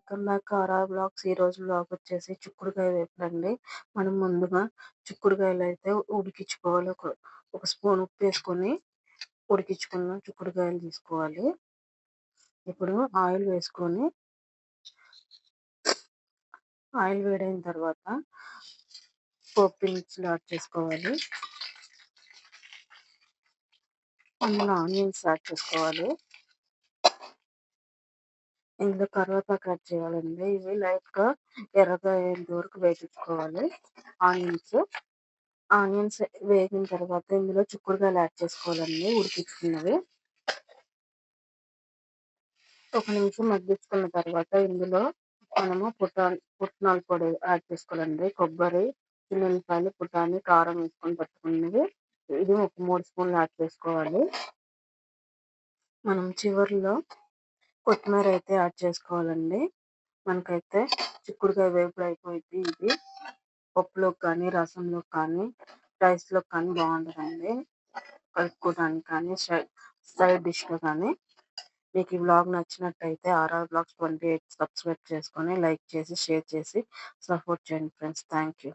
Welcome back RR blogs. ఈ రోజు blog వచ్చేసి చిక్కుడుకాయ వేపుడండి. మనం ముందుగా చిక్కుడుకాయలు అయితే ఉడికించుకోవాలి. ఒక స్పూన్ ఉప్పు వేసుకొని ఉడికించుకున్న చిక్కుడుకాయలు తీసుకోవాలి. ఇప్పుడు ఆయిల్ వేసుకొని ఆయిల్ వేడైన తర్వాత పోపు దినుసులు యాడ్ చేసుకోవాలి. అందులో ఆనియన్స్ యాడ్ చేసుకోవాలి. ఇందులో కరివేపాకు యాడ్ చేయాలండి. ఇవి లైట్ గా ఎర్రగా అయ్యేంత వరకు వేగించుకోవాలి. ఆనియన్స్ వేగిన తర్వాత ఇందులో చిక్కుడుకాయలు యాడ్ చేసుకోవాలండి, ఉడికించుకున్నవి. ఒక నిమిషం మగ్గించుకున్న తర్వాత ఇందులో మనము పుట్నాల పొడి యాడ్ చేసుకోవాలండి. కొబ్బరి, చిన్నుల్లిపాయలు, పుటాని, కారం వేసుకొని పట్టుకున్నది. ఇది ఒక 3 స్పూన్లు యాడ్ చేసుకోవాలి. మనం చివరిలో కొత్తిమీర అయితే యాడ్ చేసుకోవాలండి. మనకైతే చిక్కుడుకాయ వేపుడు అయిపోయింది. ఇది పప్పులోకి కానీ, రసంలోకి కానీ, రైస్లోకి కానీ బాగుంటుందండి. కలుపుకోవడానికి కానీ, సైడ్ డిష్గా కానీ. మీకు ఈ వ్లాగ్ నచ్చినట్టయితే ఆర్ఆర్ బ్లాగ్స్ 28 సబ్స్క్రైబ్ చేసుకొని లైక్ చేసి షేర్ చేసి సపోర్ట్ చేయండి ఫ్రెండ్స్. Thank you.